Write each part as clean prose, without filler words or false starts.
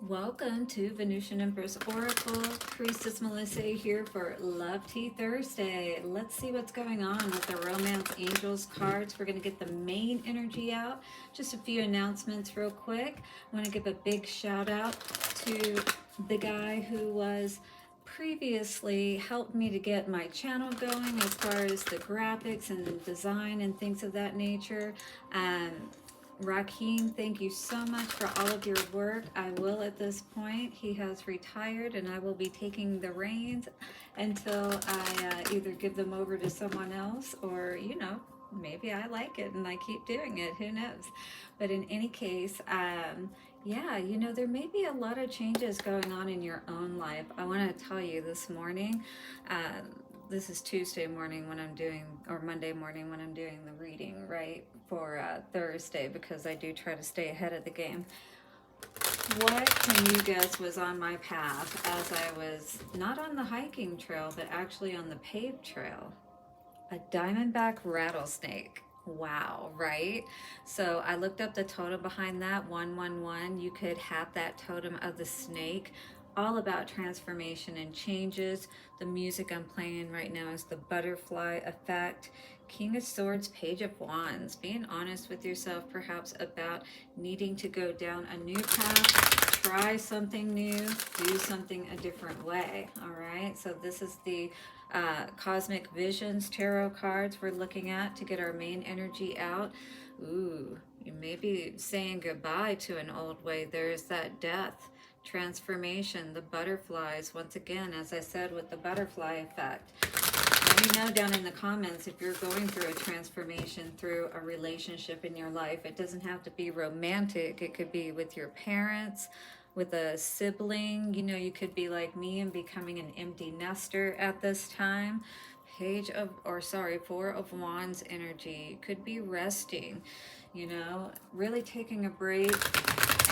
Welcome to Venusian Empress Oracle. Priestess Melissa here for Love Tea Thursday. Let's see what's going on with the Romance Angels cards. We're going to get the main energy out. Just a few announcements real quick. I want to give a big shout out to the guy who was previously helped me to get my channel going as far as the graphics and design and things of that nature. Raheem, thank you so much for all of your work. I will at this point. He has retired and I will be taking the reins until I either give them over to someone else or, maybe I like it and I keep doing it. Who knows? But in any case, yeah, there may be a lot of changes going on in your own life. I want to tell you this morning, this is Tuesday morning when I'm doing, or Monday morning when I'm doing the reading, right, for Thursday, because I do try to stay ahead of the game. What can you guess was on my path as I was not on the hiking trail, but actually on the paved trail? A diamondback rattlesnake. Wow, right? So I looked up the totem behind that, 111. You could have that totem of the snake, all about transformation and changes. The music I'm playing right now is the butterfly effect. King of Swords, Page of Wands. Being honest with yourself perhaps about needing to go down a new path, try something new, do something a different way. All right, so this is the Cosmic Visions tarot cards we're looking at to get our main energy out. Ooh, you may be saying goodbye to an old way. There's that death, transformation, the butterflies. Once again, as I said, with the butterfly effect. Let me know down in the comments if you're going through a transformation through a relationship in your life. It doesn't have to be romantic. It could be with your parents, with a sibling. You could be like me and becoming an empty nester at this time. Four of Wands energy. Could be resting, really taking a break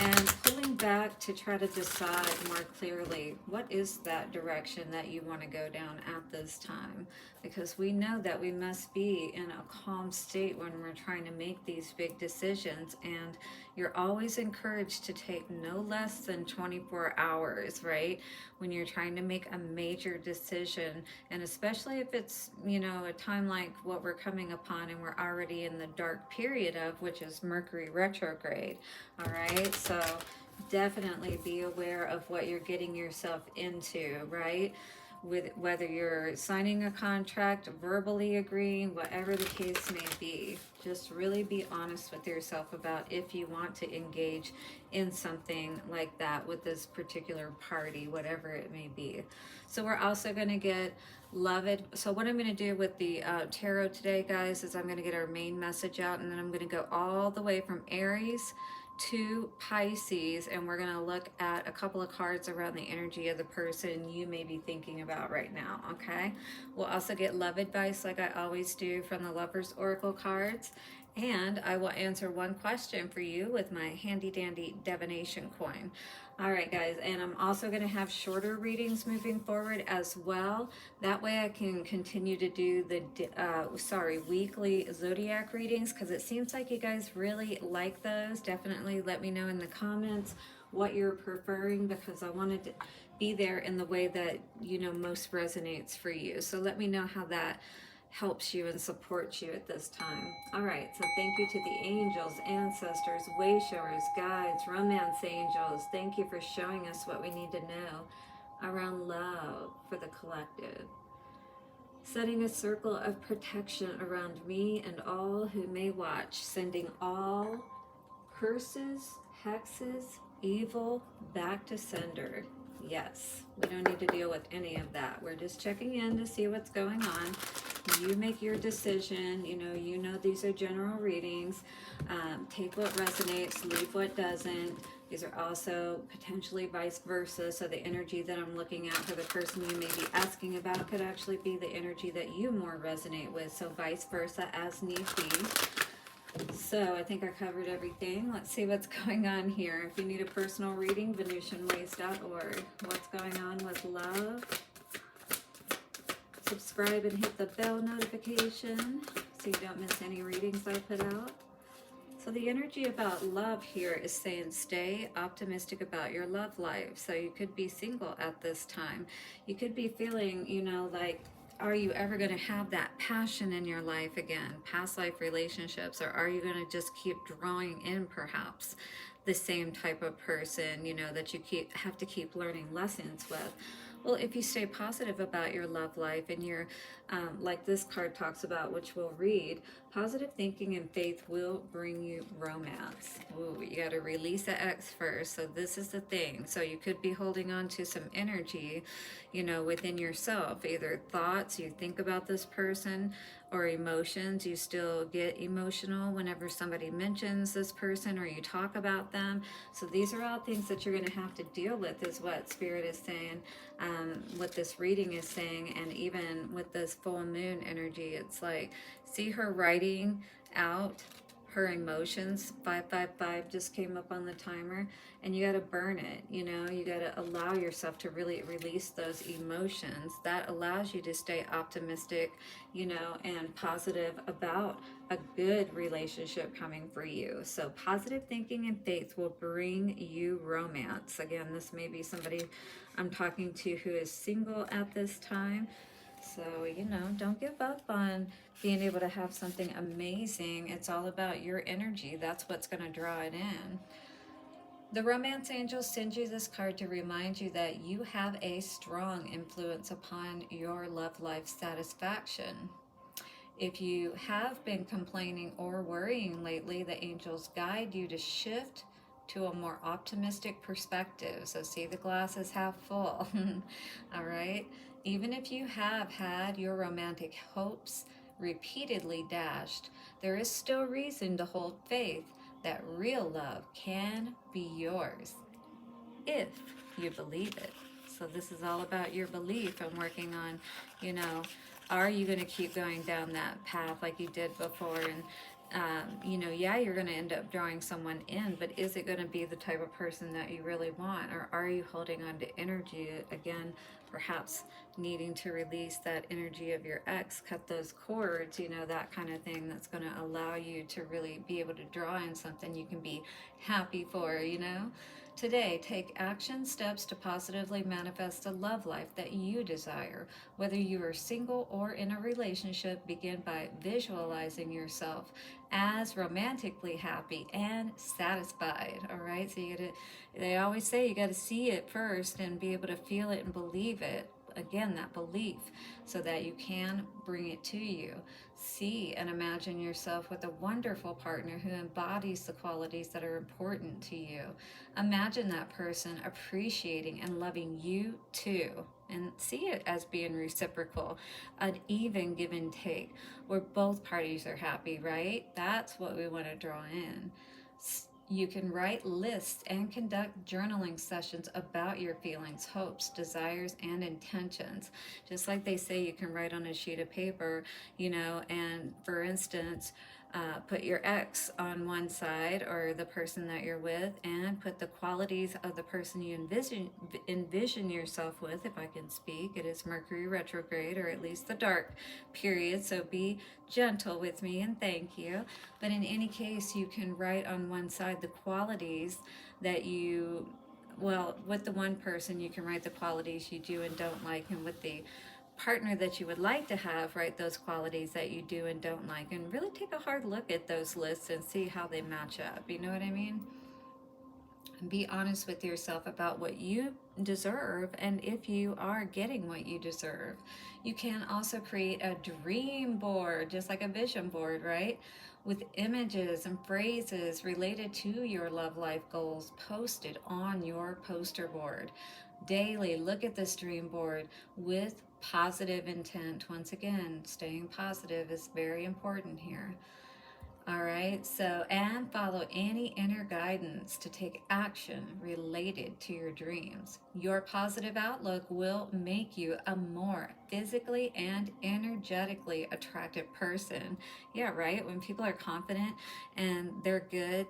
and pulling back to try to decide more clearly what is that direction that you want to go down at this time, because we know that we must be in a calm state when we're trying to make these big decisions, and you're always encouraged to take no less than 24 hours, right, when you're trying to make a major decision. And especially if it's a time like what we're coming upon and we're already in the dark period of, which is Mercury retrograde. All right, so definitely be aware of what you're getting yourself into, right? With whether you're signing a contract, verbally agreeing, whatever the case may be, just really be honest with yourself about if you want to engage in something like that with this particular party, whatever it may be. So we're also going to get love it. So what I'm going to do with the tarot today, guys, is I'm going to get our main message out, and then I'm going to go all the way from Aries to Pisces, and we're going to look at a couple of cards around the energy of the person you may be thinking about right now. Okay, we'll also get love advice like I always do from the Lovers Oracle cards, and I will answer one question for you with my handy dandy divination coin. All right, guys, and I'm also going to have shorter readings moving forward as well. That way I can continue to do the weekly zodiac readings, because it seems like you guys really like those. Definitely let me know in the comments what you're preferring, because I wanted to be there in the way that most resonates for you. So let me know how that helps you and supports you at this time. All right, so thank you to the angels, ancestors, way showers, guides, romance angels. Thank you for showing us what we need to know around love for the collective. Setting a circle of protection around me and all who may watch, sending all curses, hexes, evil back to sender. Yes, we don't need to deal with any of that. We're just checking in to see what's going on. You make your decision. These are general readings. Take what resonates, leave what doesn't. These are also potentially vice versa. So the energy that I'm looking at for the person you may be asking about could actually be the energy that you more resonate with. So vice versa as need be. So I think I covered everything. Let's see what's going on here. If you need a personal reading, VenusianWays.org. What's going on with love? Subscribe and hit the bell notification so you don't miss any readings I put out. So the energy about love here is saying stay optimistic about your love life. So you could be single at this time. You could be feeling, like, are you ever going to have that passion in your life again, past life relationships, or are you going to just keep drawing in perhaps the same type of person, that you have to keep learning lessons with? Well, if you stay positive about your love life and you're, like this card talks about, which we'll read, positive thinking and faith will bring you romance. Ooh, you got to release the ex first. So this is the thing. So you could be holding on to some energy, within yourself, either thoughts, you think about this person, or emotions. You still get emotional whenever somebody mentions this person or you talk about them. So these are all things that you're going to have to deal with, is what Spirit is saying, what this reading is saying. And even with this full moon energy, it's like, see her writing out her emotions. 555 just came up on the timer, and you got to burn it. You got to allow yourself to really release those emotions. That allows you to stay optimistic, and positive about a good relationship coming for you. So positive thinking and faith will bring you romance. Again, this may be somebody I'm talking to who is single at this time. So, don't give up on being able to have something amazing. It's all about your energy. That's what's going to draw it in. The romance angel sends you this card to remind you that you have a strong influence upon your love life satisfaction. If you have been complaining or worrying lately, the angels guide you to shift to a more optimistic perspective. So see the glass is half full. All right. Even if you have had your romantic hopes repeatedly dashed, there is still reason to hold faith that real love can be yours if you believe it. So this is all about your belief and working on, are you going to keep going down that path like you did before? And, yeah, you're going to end up drawing someone in, but is it going to be the type of person that you really want? Or are you holding on to energy, again, perhaps needing to release that energy of your ex, cut those cords, that kind of thing that's going to allow you to really be able to draw in something you can be happy for, Today, take action steps to positively manifest a love life that you desire. Whether you are single or in a relationship, begin by visualizing yourself as romantically happy and satisfied. All right, so they always say you got to see it first and be able to feel it and believe it. Again, that belief, so that you can bring it to you. See and imagine yourself with a wonderful partner who embodies the qualities that are important to you. Imagine that person appreciating and loving you too, and see it as being reciprocal, an even give and take, where both parties are happy, right? That's what we want to draw in. You can write lists and conduct journaling sessions about your feelings, hopes, desires, and intentions. Just like they say, you can write on a sheet of paper, and for instance, put your ex on one side, or the person that you're with, and put the qualities of the person you envision yourself with. If I can speak, it is Mercury retrograde, or at least the dark period, so be gentle with me and thank you. But in any case, you can write on one side the qualities that with the one person, you can write the qualities you do and don't like, and with the partner that you would like to have, write those qualities that you do and don't like, and really take a hard look at those lists and see how they match up. You know what I mean? And be honest with yourself about what you deserve and if you are getting what you deserve. You can also create a dream board, just like a vision board, right? With images and phrases related to your love life goals posted on your poster board. Daily, look at this dream board with positive intent. Once again, staying positive is very important here. All right, so, and follow any inner guidance to take action related to your dreams. Your positive outlook will make you a more physically and energetically attractive person. Yeah, right? When people are confident and they're good,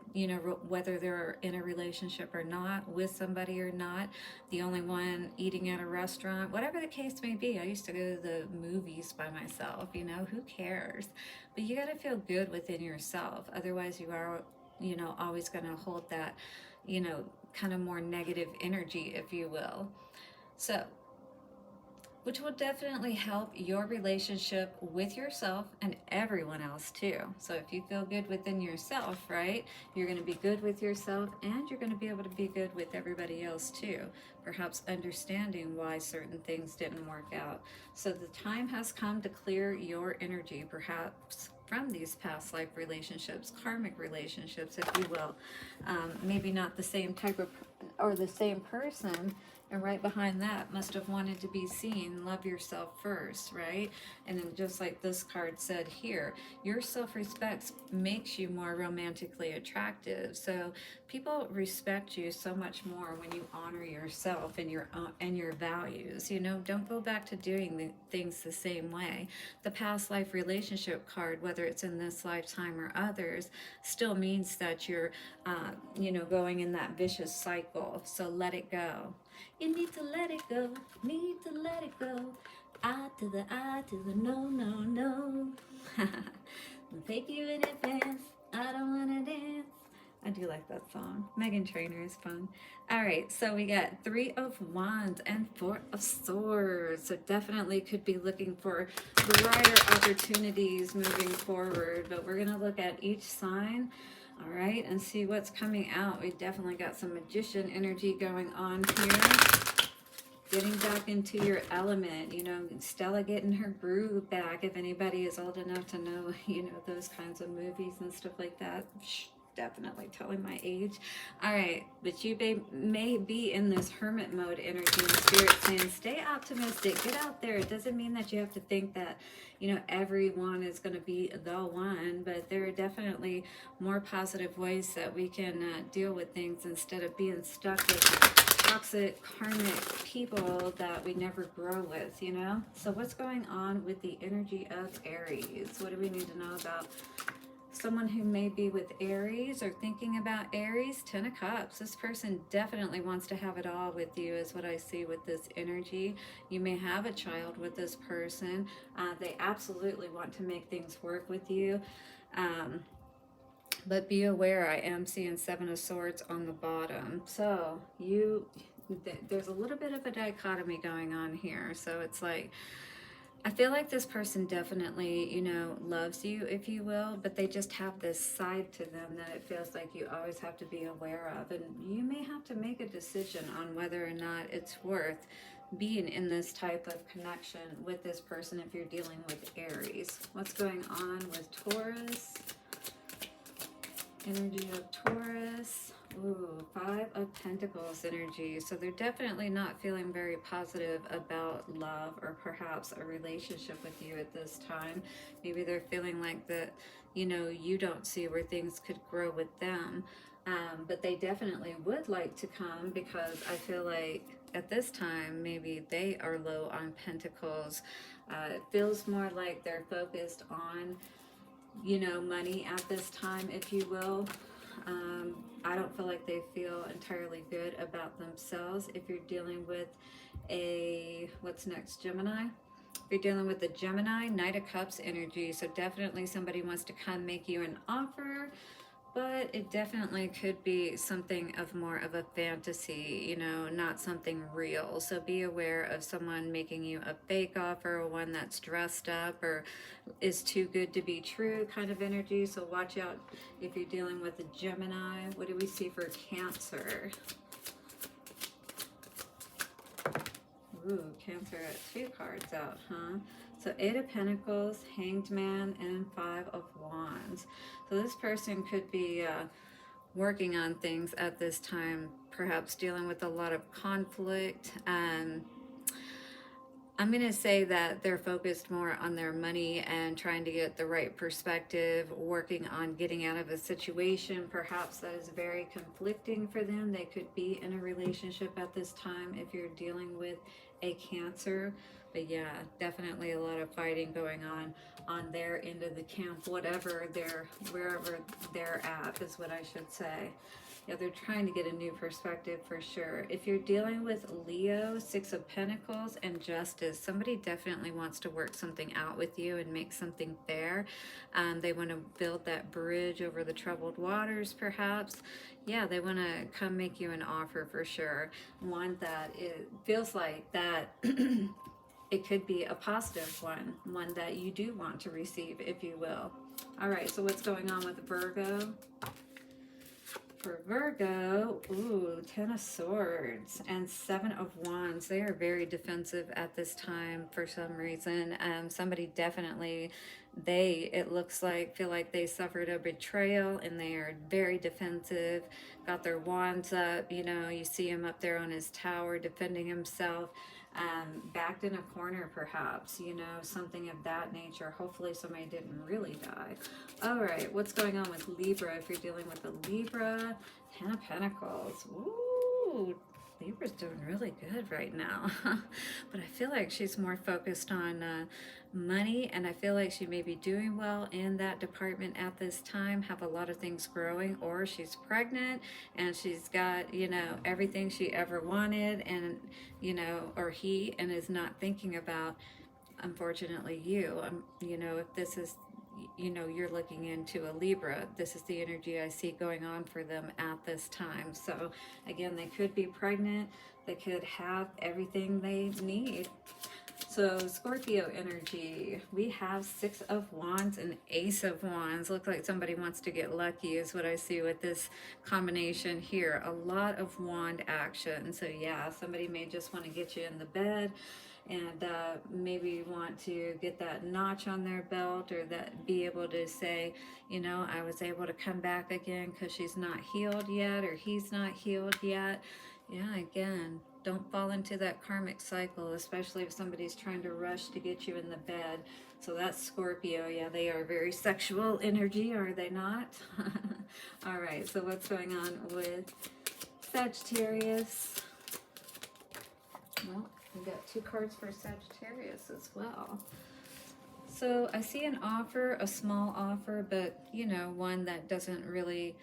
whether they're in a relationship or not, with somebody or not, the only one eating at a restaurant, whatever the case may be. I used to go to the movies by myself, who cares? But you got to feel good within yourself. Otherwise, you are you know, always going to hold that, you know, kind of more negative energy, if you will. So, which will definitely help your relationship with yourself and everyone else too. So if you feel good within yourself, right, you're going to be good with yourself, and you're going to be able to be good with everybody else too. Perhaps understanding why certain things didn't work out. So the time has come to clear your energy, perhaps from these past life relationships, karmic relationships, if you will. Maybe not the same type of or the same person, and right behind that must have wanted to be seen. Love yourself first, right? And then just like this card said here, your self-respect makes you more romantically attractive. So people respect you so much more when you honor yourself and your values. You know, don't go back to doing the things the same way. The past life relationship card, whether it's in this lifetime or others, still means that you're you know, going in that vicious cycle. So let it go. You need to let it go, need to let it go. I to the no, no, no. Thank you in advance, I don't wanna dance. I do like that song. Meghan Trainor is fun. All right, so we got 3 of Wands and 4 of Swords. So definitely could be looking for brighter opportunities moving forward, but we're gonna look at each sign, all right, and see what's coming out. We definitely got some Magician energy going on here. Getting back into your element, you know, Stella getting her groove back. If anybody is old enough to know, you know, those kinds of movies and stuff like that. Definitely telling my age. All right, but you may be in this hermit mode energy, and Spirit saying stay optimistic, get out there. It doesn't mean that you have to think that, you know, everyone is going to be the one, but there are definitely more positive ways that we can deal with things instead of being stuck with toxic karmic people that we never grow with, you know. So what's going on with the energy of Aries? What do we need to know about someone who may be with Aries or thinking about Aries? 10 of Cups. This person definitely wants to have it all with you, is what I see with this energy. You may have a child with this person. They absolutely want to make things work with you. But be aware, I am seeing 7 of Swords on the bottom. So there's a little bit of a dichotomy going on here. So it's like, I feel like this person definitely, you know, loves you, if you will, but they just have this side to them that it feels like you always have to be aware of. And you may have to make a decision on whether or not it's worth being in this type of connection with this person if you're dealing with Aries. What's going on with Taurus? Energy of Taurus. Ooh, 5 of Pentacles energy. So they're definitely not feeling very positive about love or perhaps a relationship with you at this time. Maybe they're feeling like that, you know, you don't see where things could grow with them. But they definitely would like to come, because I feel like at this time, maybe they are low on Pentacles. It feels more like they're focused on, you know, money at this time, if you will. I don't feel like they feel entirely good about themselves. If you're dealing with a, what's next, Gemini? If you're dealing with the Gemini, Knight of Cups energy. So definitely somebody wants to come make you an offer, but it definitely could be something of more of a fantasy, you know, not something real. So be aware of someone making you a fake offer, or one that's dressed up or is too good to be true kind of energy. So watch out if you're dealing with a Gemini. What do we see for Cancer? Ooh, Cancer got 2 cards out, huh? So 8 of Pentacles, Hanged Man, and 5 of Wands. So this person could be working on things at this time, perhaps dealing with a lot of conflict. I'm going to say that they're focused more on their money and trying to get the right perspective, working on getting out of a situation perhaps that is very conflicting for them. They could be in a relationship at this time if you're dealing with a Cancer. But yeah, definitely a lot of fighting going on their end of the camp, wherever they're at is what I should say. Yeah, they're trying to get a new perspective for sure. If you're dealing with Leo, Six of Pentacles, and Justice, somebody definitely wants to work something out with you and make something fair. They want to build that bridge over the troubled waters, perhaps. Yeah, they want to come make you an offer for sure. One that it feels like that it could be a positive one that you do want to receive, if you will. All right, so what's going on with Virgo? For Virgo, ooh, Ten of Swords and Seven of Wands. They are very defensive at this time for some reason. Somebody definitely, it looks like, feel like they suffered a betrayal and they are very defensive. Got their wands up, you know, you see him up there on his tower defending himself. Backed in a corner perhaps, you know, something of that nature. Hopefully somebody didn't really die. All right, what's going on with Libra? If you're dealing with a Libra, Ten of Pentacles. Ooh, Libra's doing really good right now. But I feel like she's more focused on money, and I feel like she may be doing well in that department at this time, have a lot of things growing, or she's pregnant and she's got, you know, everything she ever wanted, and, you know, or he, and is not thinking about, unfortunately, you. You know, if this is, you know, you're looking into a Libra, this is the energy I see going on for them at this time. So again, they could be pregnant, they could have everything they need. So Scorpio energy, we have Six of Wands and Ace of Wands. Look like somebody wants to get lucky is what I see with this combination here. A lot of wand action. So yeah, somebody may just want to get you in the bed and maybe want to get that notch on their belt, or that be able to say, you know, I was able to come back again because she's not healed yet, or he's not healed yet. Yeah, again, don't fall into that karmic cycle, especially if somebody's trying to rush to get you in the bed. So that's Scorpio. Yeah, they are very sexual energy, are they not? All right, so what's going on with Sagittarius? Well, we got two cards for Sagittarius as well. So I see an offer, a small offer, but, you know, one that doesn't really,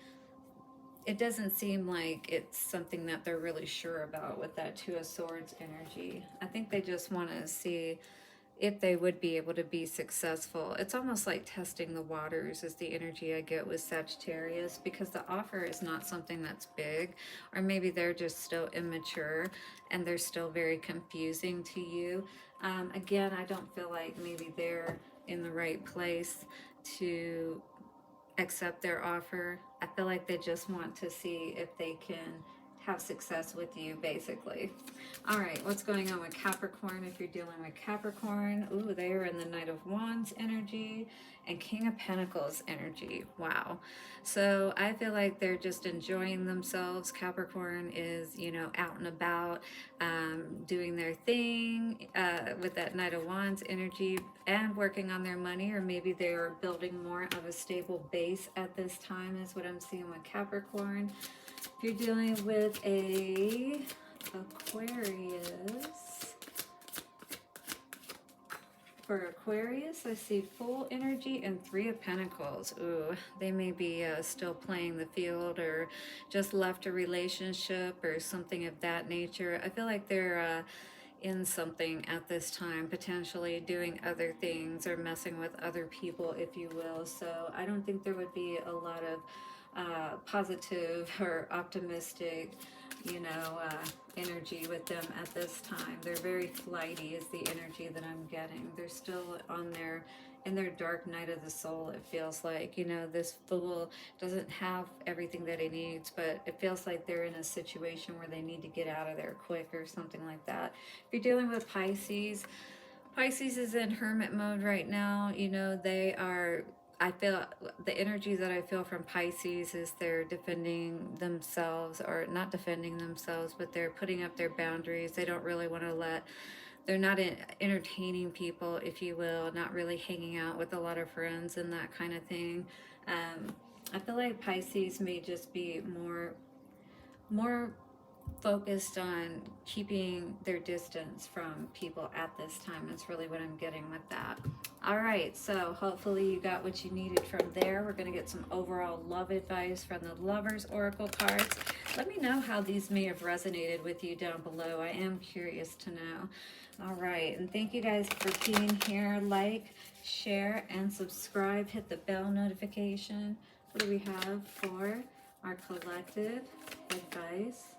it doesn't seem like it's something that they're really sure about with that Two of Swords energy. I think they just want to see if they would be able to be successful. It's almost like testing the waters is the energy I get with Sagittarius, because the offer is not something that's big, or maybe they're just still immature and they're still very confusing to you. Again, I don't feel like maybe they're in the right place to accept their offer. I feel like they just want to see if they can have success with you, basically. All right, what's going on with Capricorn? If you're dealing with Capricorn, ooh, they are in the Knight of Wands energy and King of Pentacles energy. Wow. So I feel like they're just enjoying themselves. Capricorn is, you know, out and about, doing their thing with that Knight of Wands energy, and working on their money, or maybe they're building more of a stable base at this time is what I'm seeing with Capricorn. If you're dealing with a Aquarius, for Aquarius, I see Fool energy and Three of Pentacles. Ooh, they may be still playing the field, or just left a relationship or something of that nature. I feel like they're in something at this time, potentially doing other things or messing with other people, if you will. So I don't think there would be a lot of positive or optimistic, you know, energy with them at this time. They're very flighty is the energy that I'm getting. They're still on their, in their dark night of the soul, it feels like. You know, this Fool doesn't have everything that he needs, but it feels like they're in a situation where they need to get out of there quick or something like that. If you're dealing with Pisces, Pisces is in hermit mode right now. You know, they are, I feel the energy that I feel from Pisces is they're defending themselves, or not defending themselves, but they're putting up their boundaries. They don't really want to let, they're not entertaining people, if you will, not really hanging out with a lot of friends and that kind of thing. I feel like Pisces may just be more focused on keeping their distance from people at this time. That's really what I'm getting with that. All right, so hopefully you got what you needed from there. We're going to get some overall love advice from the Lovers Oracle cards. Let me know how these may have resonated with you down below. I am curious to know. All right, and thank you guys for being here. Like, share, and subscribe. Hit the bell notification. What do we have for our collective advice?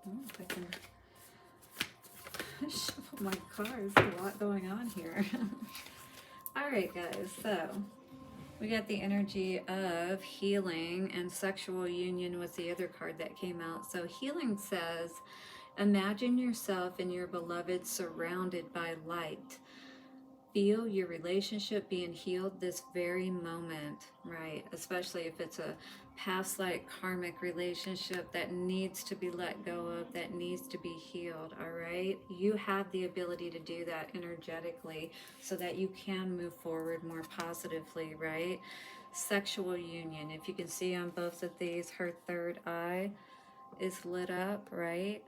If I can shuffle my cards, a lot going on here. All right, guys, so we got the energy of healing, and sexual union was the other card that came out. So healing says, imagine yourself and your beloved surrounded by light. Feel your relationship being healed this very moment, right? Especially if it's a past life karmic relationship that needs to be let go of, that needs to be healed, all right? You have the ability to do that energetically so that you can move forward more positively, right? Sexual union, if you can see on both of these, her third eye is lit up, right?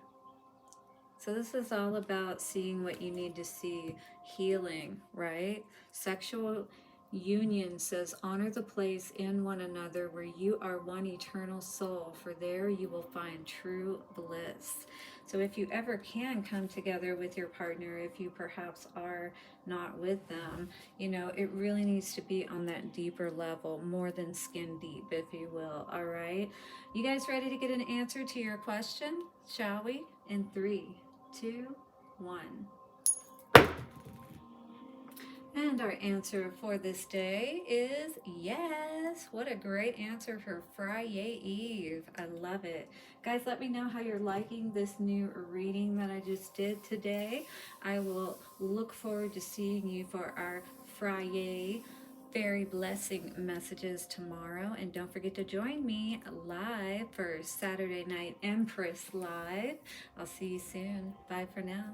So this is all about seeing what you need to see, healing, right? Sexual union says, honor the place in one another where you are one eternal soul, for there you will find true bliss. So if you ever can come together with your partner, if you perhaps are not with them, you know, it really needs to be on that deeper level, more than skin deep, if you will, all right? You guys ready to get an answer to your question? Shall we? In 3, 2, 1. And our answer for this day is yes. What a great answer for Friday Eve. I love it. Guys, let me know how you're liking this new reading that I just did today. I will look forward to seeing you for our Friday fairy blessing messages tomorrow. And don't forget to join me live for Saturday Night Empress Live. I'll see you soon. Bye for now.